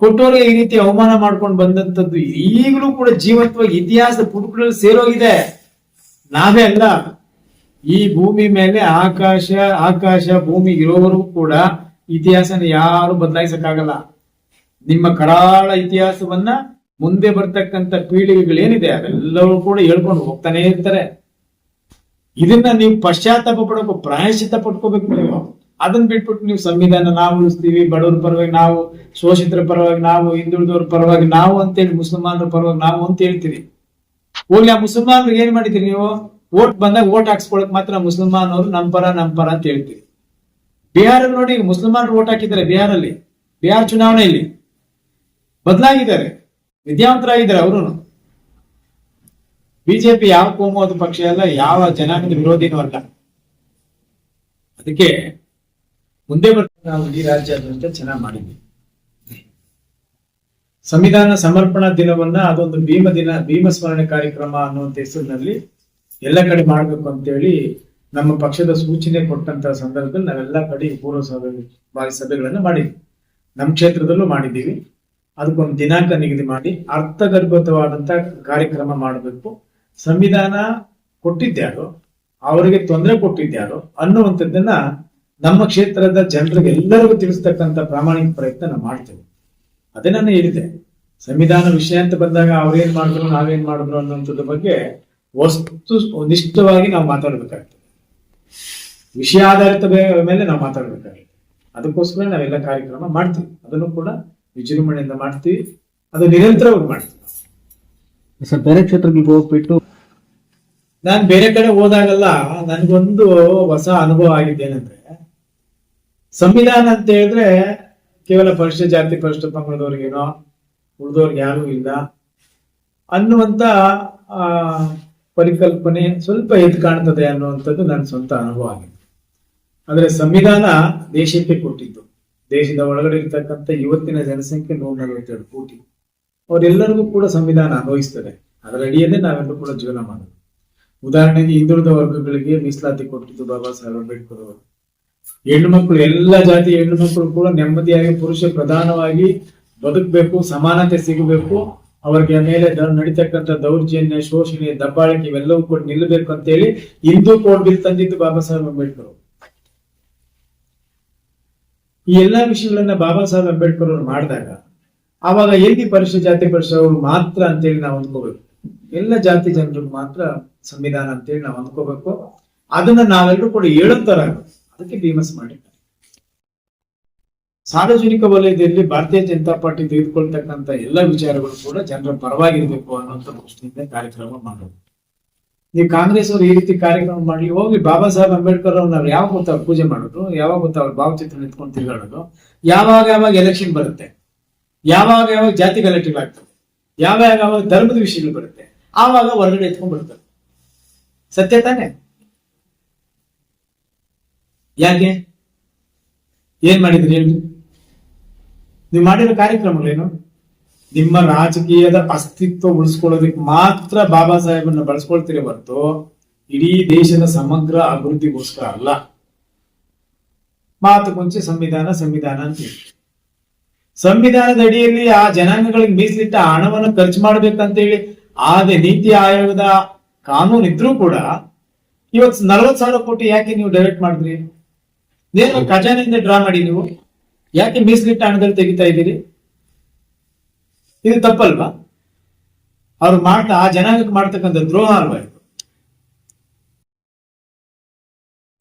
ಕೊಟ್ಟವ್ರಿಗೆ ಈ ರೀತಿ ಅವಮಾನ ಮಾಡ್ಕೊಂಡು ಬಂದಂತದ್ದು ಈಗಲೂ ಕೂಡ ಜೀವಂತವಾಗಿ ಇತಿಹಾಸದ ಪುಟಗಳಲ್ಲಿ ಸೇರೋಗಿದೆ. ನಾವೇ ಅಲ್ಲ, ಈ ಭೂಮಿ ಮೇಲೆ ಆಕಾಶ ಭೂಮಿ ಇರೋವರೆಗೂ ಕೂಡ ಇತಿಹಾಸನ ಯಾರು ಬದಲಾಯಿಸಕ್ಕಾಗಲ್ಲ. ನಿಮ್ಮ ಕರಾಳ ಇತಿಹಾಸವನ್ನ ಮುಂದೆ ಬರ್ತಕ್ಕಂಥ ಪೀಳಿಗೆಗಳೇನಿದೆ ಅವೆಲ್ಲವೂ ಕೂಡ ಹೇಳ್ಕೊಂಡು ಹೋಗ್ತಾನೆ ಇರ್ತಾರೆ. ಇದನ್ನ ನೀವು ಪಶ್ಚಾತ್ತಾಪ ಪಡ್ಬೇಕು, ಪ್ರಾಯಶ್ಚಿತ್ತ ಪಡ್ಕೋಬೇಕು ನೀವು. ಅದನ್ನ ಬಿಟ್ಬಿಟ್ಟು ನೀವು ಸಂವಿಧಾನ ನಾವು ಉಳಿಸ್ತೀವಿ, ಬಡವರ ಪರವಾಗಿ ನಾವು, ಶೋಷಿತರ ಪರವಾಗಿ ನಾವು, ಹಿಂದುಳಿದವ್ರ ಪರವಾಗಿ ನಾವು ಅಂತೇಳಿ, ಮುಸಲ್ಮಾನರ ಪರವಾಗಿ ನಾವು ಅಂತ ಹೇಳ್ತೀವಿ. ಹೋಗ್ಲಿ, ಆ ಮುಸಲ್ಮಾನರು ಏನ್ ಮಾಡಿದ್ರಿ ನೀವು? ಓಟ್ ಬಂದಾಗ ಓಟ್ ಹಾಕ್ಸ್ಕೊಳಕ್ ಮಾತ್ರ ಮುಸಲ್ಮಾನವರು ನಮ್ ಪರ ಅಂತ ಹೇಳ್ತೀವಿ. ಬಿಹಾರಲ್ಲಿ ನೋಡಿ, ಮುಸಲ್ಮಾನರು ಓಟ್ ಹಾಕಿದ್ದಾರೆ. ಬಿಹಾರ ಚುನಾವಣೆಯಲ್ಲಿ ಬದಲಾಗಿದ್ದಾರೆ, ವಿದ್ಯಾವಂತರಾಗಿದ್ದಾರೆ ಅವರು. ಬಿಜೆಪಿ ಯಾವ ಕೋಮುವಾದ ಪಕ್ಷ ಅಲ್ಲ, ಯಾವ ಜನಾಂಗದ ವಿರೋಧಿನೂ ಅಲ್ಲ. ಅದಕ್ಕೆ ಮುಂದೆ ಬರ್ತಾ ನಾವು ಇಡೀ ರಾಜ್ಯಾದ್ಯಂತ ಚೆನ್ನಾಗಿ ಮಾಡಿದ್ವಿ. ಸಂವಿಧಾನ ಸಮರ್ಪಣಾ ದಿನವನ್ನ ಅದೊಂದು ಭೀಮ ಸ್ಮರಣೆ ಕಾರ್ಯಕ್ರಮ ಅನ್ನುವಂತ ಹೆಸರಿನಲ್ಲಿ ಎಲ್ಲ ಕಡೆ ಮಾಡ್ಬೇಕು ಅಂತೇಳಿ ನಮ್ಮ ಪಕ್ಷದ ಸೂಚನೆ ಕೊಟ್ಟಂತ ಸಂದರ್ಭದಲ್ಲಿ ನಾವೆಲ್ಲ ಕಡೆ ಪೂರ್ವ ಸಭೆಗಳನ್ನ ಮಾಡಿದ್ವಿ. ನಮ್ಮ ಕ್ಷೇತ್ರದಲ್ಲೂ ಮಾಡಿದ್ದೀವಿ. ಅದಕ್ಕೊಂದು ದಿನಾಂಕ ನಿಗದಿ ಮಾಡಿ ಅರ್ಥಗರ್ಭಿತವಾದಂತ ಕಾರ್ಯಕ್ರಮ ಮಾಡಬೇಕು. ಸಂವಿಧಾನ ಕೊಟ್ಟಿದ್ಯಾರು, ಅವರಿಗೆ ತೊಂದರೆ ಕೊಟ್ಟಿದ್ಯಾರು ಅನ್ನುವಂಥದ್ದನ್ನ ನಮ್ಮ ಕ್ಷೇತ್ರದ ಜನರಿಗೆ ಎಲ್ಲರಿಗೂ ತಿಳಿಸ್ತಕ್ಕಂಥ ಪ್ರಾಮಾಣಿಕ ಪ್ರಯತ್ನ ನಾವು ಮಾಡ್ತೇವೆ. ಅದೇ ನಾನು ಹೇಳಿದೆ, ಸಂವಿಧಾನ ವಿಷಯ ಅಂತ ಬಂದಾಗ ಅವ್ರೇನ್ ಮಾಡಿದ್ರು ನಾವೇನ್ ಮಾಡಿದ್ರು ಅನ್ನುವಂಥದ್ರ ಬಗ್ಗೆ ವಸ್ತುನಿಷ್ಠವಾಗಿ ನಾವು ಮಾತಾಡ್ಬೇಕಾಗ್ತದೆ. ವಿಷಯ ಆಧಾರಿತ ಮೇಲೆ ನಾವು ಮಾತಾಡ್ಬೇಕಾಗುತ್ತೆ. ಅದಕ್ಕೋಸ್ಕರ ನಾವೆಲ್ಲ ಕಾರ್ಯಕ್ರಮ ಮಾಡ್ತೀವಿ. ಅದನ್ನು ಕೂಡ ವಿಜೃಂಭಣೆಯಿಂದ ಮಾಡ್ತೀವಿ. ಅದು ನಿರಂತರವಾಗಿ ಮಾಡ್ತೀವಿ. ಸರ್, ಬೇರೆ ಕ್ಷೇತ್ರಗಳಿಗೆ ಹೋಗ್ಬಿಟ್ಟು ನಾನು ಬೇರೆ ಕಡೆ ಹೋದಾಗಲ್ಲ ನನ್ಗೊಂದು ಹೊಸ ಅನುಭವ ಆಗಿದ್ದೇನೆಂದ್ರೆ, ಸಂವಿಧಾನ ಅಂತ ಹೇಳಿದ್ರೆ ಕೇವಲ ಪರಿಶಿಷ್ಟ ಜಾತಿ ಪರಿಶಿಷ್ಟ ಪಂಗಡದವ್ರಿಗೇನೋ, ಉಳಿದವ್ರಿಗೆ ಯಾರೂ ಇಲ್ಲ ಅನ್ನುವಂತ ಪರಿಕಲ್ಪನೆ ಸ್ವಲ್ಪ ಎದ್ದು ಕಾಣ್ತದೆ ಅನ್ನುವಂಥದ್ದು ನನ್ನ ಸ್ವಂತ ಅನುಭವ ಆಗಿದೆ. ಆದ್ರೆ ಸಂವಿಧಾನ ದೇಶಕ್ಕೆ ಕೊಟ್ಟಿದ್ದು, ದೇಶದ ಒಳಗಡೆ ಇರ್ತಕ್ಕಂಥ ಇವತ್ತಿನ ಜನಸಂಖ್ಯೆ 142 ಕೋಟಿ, ಅವರೆಲ್ಲರಿಗೂ ಕೂಡ ಸಂವಿಧಾನ ಅನ್ವಯಿಸ್ತದೆ. ಅದರ ಅಡಿಯಲ್ಲೇ ನಾವೆಲ್ಲರೂ ಕೂಡ ಜೀವನ ಮಾಡೋದು. ಉದಾಹರಣೆಗೆ ಹಿಂದುಳಿದ ವರ್ಗಗಳಿಗೆ ಮೀಸಲಾತಿ ಕೊಟ್ಟಿದ್ದು ಬಾಬಾ ಸಾಹೇಬ್ ಅಂಬೇಡ್ಕರ್ ಅವರು. ಹೆಣ್ಣು ಮಕ್ಕಳು, ಎಲ್ಲ ಜಾತಿಯ ಹೆಣ್ಣು ಮಕ್ಕಳು ಕೂಡ ನೆಮ್ಮದಿಯಾಗಿ ಪುರುಷ ಪ್ರಧಾನವಾಗಿ ಬದುಕಬೇಕು, ಸಮಾನತೆ ಸಿಗಬೇಕು, ಅವರಿಗೆ ಮೇಲೆ ನಡೀತಕ್ಕಂಥ ದೌರ್ಜನ್ಯ, ಶೋಷಣೆ, ದಬ್ಬಾಳಿಕೆ ಇವೆಲ್ಲವೂ ಕೂಡ ನಿಲ್ಲಬೇಕು ಅಂತೇಳಿ ಹಿಂದೂ ಕೋಡ್ ಬಿಲ್ ತಂದಿದ್ದು ಬಾಬಾ ಸಾಹೇಬ್ ಅಂಬೇಡ್ಕರ್ ಅವರು. ಈ ಎಲ್ಲಾ ವಿಷಯಗಳನ್ನ ಬಾಬಾ ಸಾಹೇಬ್ ಅಂಬೇಡ್ಕರ್ ಅವರು ಮಾಡಿದಾಗ ಆವಾಗ ಎಲ್ಲಿ ಪರಿಶಿಷ್ಟ ಜಾತಿ ಪರಿಶಿಷ್ಟ ಅವರು ಮಾತ್ರ ಅಂತೇಳಿ ನಾವು ಅಂದ್ಕೋಬೇಕು, ಎಲ್ಲ ಜಾತಿ ಜನರಿಗೆ ಮಾತ್ರ ಸಂವಿಧಾನ ಅಂತೇಳಿ ನಾವು ಅಂದ್ಕೋಬೇಕು. ಅದನ್ನ ನಾವೆಲ್ಲರೂ ಕೂಡ ಹೇಳುತ್ತಾರ. ಅದಕ್ಕೆ ಭೀಮಸ್ ಮಾಡಿದ್ದಾರೆ. ಸಾರ್ವಜನಿಕ ವಲಯದಲ್ಲಿ ಭಾರತೀಯ ಜನತಾ ಪಾರ್ಟಿ ತೆಗೆದುಕೊಳ್ತಕ್ಕಂಥ ಎಲ್ಲ ವಿಚಾರಗಳು ಕೂಡ ಜನರ ಪರವಾಗಿರ್ಬೇಕು ಅನ್ನುವಂಥ ದೃಷ್ಟಿಯಿಂದ ಕಾರ್ಯಕ್ರಮ ಮಾಡೋದು. ನೀವು ಕಾಂಗ್ರೆಸ್ ಅವರು ಈ ರೀತಿ ಕಾರ್ಯಕ್ರಮ ಮಾಡ್ಲಿ, ಹೋಗ್ಲಿ. ಬಾಬಾ ಸಾಹೇಬ್ ಅಂಬೇಡ್ಕರ್ ಅವ್ರು ನಾವು ಯಾವಾಗ ಗೊತ್ತ ಅವ್ರು ಪೂಜೆ ಮಾಡೋದು, ಯಾವಾಗ ಗೊತ್ತ ಅವ್ರ ಭಾವಚಿತ್ರ ನಿಂತ್ಕೊಂಡು ತಿರುಗಾಡೋದು, ಯಾವಾಗ ಎಲೆಕ್ಷನ್ ಬರುತ್ತೆ, ಯಾವಾಗ ಜಾತಿ ಗಲಾಟೆಗಳಾಗ್ತದೆ, ಯಾವಾಗ ಧರ್ಮದ ವಿಷಯಗಳು ಬರುತ್ತೆ, ಆವಾಗ ಹೊರಗಡೆ ಎತ್ಕೊಂಡ್ ಬರ್ತಾರೆ. ಸತ್ಯ ತಾನೆ? ಯಾಕೆ? ಏನ್ ಮಾಡಿದ್ರಿ ಹೇಳಿ? ನೀವು ಮಾಡಿರೋ ಕಾರ್ಯಕ್ರಮಗಳೇನು? ನಿಮ್ಮ ರಾಜಕೀಯದ ಅಸ್ತಿತ್ವ ಉಳಿಸ್ಕೊಳ್ಳೋದಕ್ಕೆ ಮಾತ್ರ ಬಾಬಾ ಸಾಹೇಬನ್ನ ಬಳಸ್ಕೊಳ್ತೀರಿ ಹೊರತು ಇಡೀ ದೇಶದ ಸಮಗ್ರ ಅಭಿವೃದ್ಧಿಗೋಸ್ಕರ ಅಲ್ಲ. ಮಾತು ಮುಂಚೆ ಸಂವಿಧಾನ ಅಂತ ಹೇಳಿ, ಸಂವಿಧಾನದ ಅಡಿಯಲ್ಲಿ ಆ ಜನಾಂಗಗಳಿಗೆ ಮೀಸಲಿಟ್ಟ ಹಣವನ್ನು ಖರ್ಚು ಮಾಡ್ಬೇಕಂತೇಳಿ ಆದ ನೀತಿ ಆಯೋಗದ ಕಾನೂನು ಇದ್ರೂ ಕೂಡ ಇವತ್ತು 40,000 ಕೋಟಿ ಯಾಕೆ ನೀವು ಡೈರೆಕ್ಟ್ ಮಾಡಿದ್ರಿ? ನೇರ ಖಜಾನೆಯಿಂದ ಡ್ರಾ ಮಾಡಿ ನೀವು ಯಾಕೆ ಮೀಸಲಿಟ್ಟ ಹಣದಲ್ಲಿ ತೆಗಿತಾ ಇದ್ದೀರಿ? ಇದು ತಪ್ಪಲ್ವಾ? ಅವ್ರು ಆ ಜನಾಂಗಕ್ಕೆ ಮಾಡ್ತಕ್ಕಂಥ ದ್ರೋಹ ಅಲ್ವಾ ಇದು?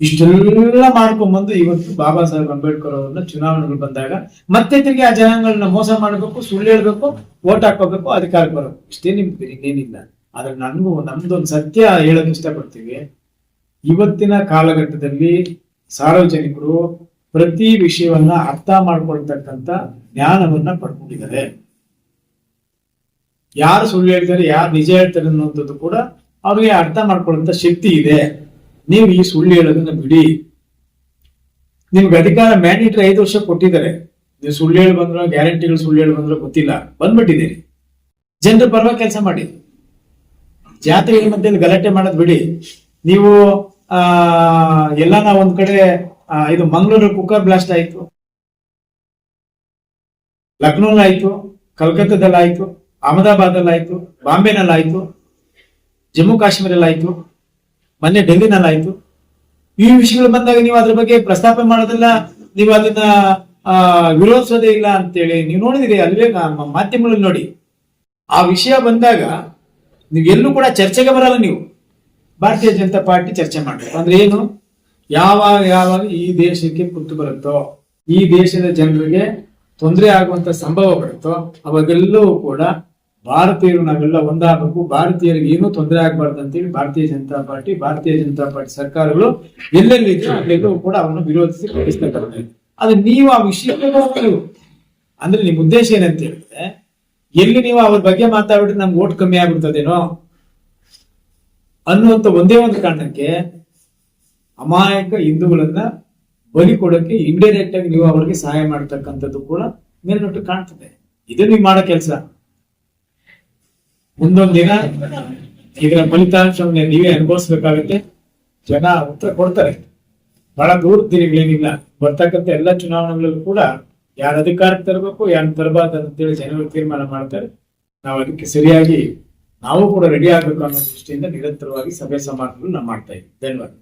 ಇಷ್ಟೆಲ್ಲ ಮಾಡ್ಕೊಂಡ್ಬಂದು ಇವತ್ತು ಬಾಬಾ ಸಾಹೇಬ್ ಅಂಬೇಡ್ಕರ್ ಅವ್ರನ್ನ ಚುನಾವಣೆಗಳು ಬಂದಾಗ ಮತ್ತೆ ತಿರುಗಿ ಆ ಜನಾಂಗಗಳನ್ನ ಮೋಸ ಮಾಡಬೇಕು, ಸುಳ್ಳು ಹೇಳ್ಬೇಕು, ಓಟ್ ಹಾಕೋಬೇಕು, ಅಧಿಕಾರಕ್ಕೆ ಬರಬೇಕು. ಇಷ್ಟೇ ನಿಮ್ಗೆ ಇನ್ನೇನಿಲ್ಲ. ಆದ್ರೆ ನಮ್ದೊಂದು ಸತ್ಯ ಹೇಳಕ್ ಇಷ್ಟಪಡ್ತೀವಿ. ಇವತ್ತಿನ ಕಾಲಘಟ್ಟದಲ್ಲಿ ಸಾರ್ವಜನಿಕರು ಪ್ರತಿ ವಿಷಯವನ್ನ ಅರ್ಥ ಮಾಡ್ಕೊಳ್ತಕ್ಕಂಥ ಜ್ಞಾನವನ್ನ ಪಡ್ಕೊಂಡಿದ್ದಾರೆ. ಯಾರು ಸುಳ್ಳು ಹೇಳ್ತಾರೆ, ಯಾರು ನಿಜ ಹೇಳ್ತಾರೆ ಅನ್ನುವಂಥದ್ದು ಕೂಡ ಅವ್ರಿಗೆ ಅರ್ಥ ಮಾಡ್ಕೊಳ್ಳುವಂತ ಶಕ್ತಿ ಇದೆ. ನೀವು ಈ ಸುಳ್ಳು ಹೇಳೋದನ್ನ ಬಿಡಿ. ನಿಮ್ಗೆ ಅಧಿಕಾರ ಮ್ಯಾಂಡೇಟರಿ 5 ವರ್ಷ ಕೊಟ್ಟಿದ್ದಾರೆ. ನೀವು ಸುಳ್ಳು ಹೇಳಿ ಬಂದ್ರು, ಗ್ಯಾರಂಟಿಗಳು ಸುಳ್ಳು ಹೇಳಿ ಬಂದ್ರು ಗೊತ್ತಿಲ್ಲ, ಬಂದ್ಬಿಟ್ಟಿದ್ದೀರಿ. ಜನರ ಪರವಾಗಿ ಕೆಲಸ ಮಾಡಿ. ಜಾತ್ರೆಗಳ ಮಧ್ಯೆ ಗಲಾಟೆ ಮಾಡೋದು ಬಿಡಿ. ನೀವು ಎಲ್ಲ ಒಂದ್ ಕಡೆ ಇದು ಮಂಗಳೂರು ಕುಕ್ಕರ್ ಬ್ಲಾಸ್ಟ್ ಆಯ್ತು, ಲಕ್ನೋನಲ್ಲಿ ಆಯ್ತು, ಕಲ್ಕತ್ತಾದಲ್ಲಿ ಆಯ್ತು, ಅಹಮದಾಬಾದಲ್ಲಿ ಆಯ್ತು, ಬಾಂಬೆನಲ್ಲಿ ಆಯ್ತು, ಜಮ್ಮು ಕಾಶ್ಮೀರಲ್ಲಿ ಆಯ್ತು, ಮೊನ್ನೆ ಡೆಲ್ಲಿನಲ್ಲಿ ಆಯ್ತು. ಈ ವಿಷಯಗಳು ಬಂದಾಗ ನೀವು ಅದ್ರ ಬಗ್ಗೆ ಪ್ರಸ್ತಾಪ ಮಾಡೋದಿಲ್ಲ, ನೀವು ಅದನ್ನ ವಿರೋಧಿಸೋದೇ ಇಲ್ಲ ಅಂತೇಳಿ ನೀವು ನೋಡಿದಿರಿ ಅಲ್ವೇ? ಮಾಧ್ಯಮಗಳಲ್ಲಿ ನೋಡಿ, ಆ ವಿಷಯ ಬಂದಾಗ ನೀವೆಲ್ಲೂ ಕೂಡ ಚರ್ಚೆಗೆ ಬರಲ್ಲ. ನೀವು ಭಾರತೀಯ ಜನತಾ ಪಾರ್ಟಿ ಚರ್ಚೆ ಮಾಡ್ಬೇಕು ಅಂದ್ರೆ ಏನು, ಯಾವಾಗ ಈ ದೇಶಕ್ಕೆ ಕುತ್ತು ಬರುತ್ತೋ, ಈ ದೇಶದ ಜನರಿಗೆ ತೊಂದರೆ ಆಗುವಂತ ಸಂಭವ ಬರುತ್ತೋ, ಅವಾಗೆಲ್ಲವೂ ಕೂಡ ಭಾರತೀಯರು ನಾವೆಲ್ಲ ಒಂದಾಗಬೇಕು, ಭಾರತೀಯರಿಗೆ ಏನೂ ತೊಂದರೆ ಆಗಬಾರ್ದು ಅಂತೇಳಿ ಭಾರತೀಯ ಜನತಾ ಪಾರ್ಟಿ ಸರ್ಕಾರಗಳು ಎಲ್ಲೆಲ್ಲಿದ್ರು ಅಲ್ಲೆಲ್ಲವೂ ಕೂಡ ಅವನು ವಿರೋಧಿಸಿ ಪ್ರಯತ್ನ ಮಾಡ್ತಾರೆ. ಆದ್ರೆ ನೀವು ಆ ವಿಷಯ ಅಂದ್ರೆ ನಿಮ್ ಉದ್ದೇಶ ಏನಂತ ಹೇಳಿದ್ರೆ, ಎಲ್ಲಿ ನೀವು ಅವ್ರ ಬಗ್ಗೆ ಮಾತಾಡ್ಬಿಟ್ರೆ ನಮ್ಗೆ ಓಟ್ ಕಮ್ಮಿ ಆಗ್ಬಿಡ್ತದೇನೋ ಅನ್ನುವಂತ ಒಂದೇ ಒಂದು ಕಾರಣಕ್ಕೆ ಅಮಾಯಕ ಹಿಂದೂಗಳನ್ನ ಬಲಿ ಕೊಡೋಕೆ ಇಂಡೈರೆಕ್ಟ್ ಆಗಿ ನೀವು ಅವರಿಗೆ ಸಹಾಯ ಮಾಡ್ತಕ್ಕಂಥದ್ದು ಕೂಡ ಮೇಲ್ನೋಟ ಕಾಣ್ತದೆ. ಇದು ನೀವು ಮಾಡೋ ಕೆಲಸ. ಮುಂದೊಂದು ದಿನ ಇದರ ಫಲಿತಾಂಶವನ್ನ ನೀವೇ ಅನುಭವಿಸ್ಬೇಕಾಗತ್ತೆ. ಜನ ಉತ್ತರ ಕೊಡ್ತಾರೆ. ಬಹಳ ದೂರದ ದಿನಗಳೇನಿಲ್ಲ. ಬರ್ತಕ್ಕಂಥ ಎಲ್ಲ ಚುನಾವಣೆಗಳಲ್ಲೂ ಕೂಡ ಯಾರು ಅಧಿಕಾರಕ್ಕೆ ತರಬೇಕು, ಯಾರು ತರಬಾರ್ದು ಅಂತೇಳಿ ಜನರು ತೀರ್ಮಾನ ಮಾಡ್ತಾರೆ. ನಾವು ಅದಕ್ಕೆ ಸರಿಯಾಗಿ ನಾವು ಕೂಡ ರೆಡಿ ಆಗ್ಬೇಕು ಅನ್ನೋ ದೃಷ್ಟಿಯಿಂದ ನಿರಂತರವಾಗಿ ಸಭೆ ಸಮಾರಂಭಗಳು ನಾವು ಮಾಡ್ತಾ ಇದ್ದೀವಿ. ಧನ್ಯವಾದ.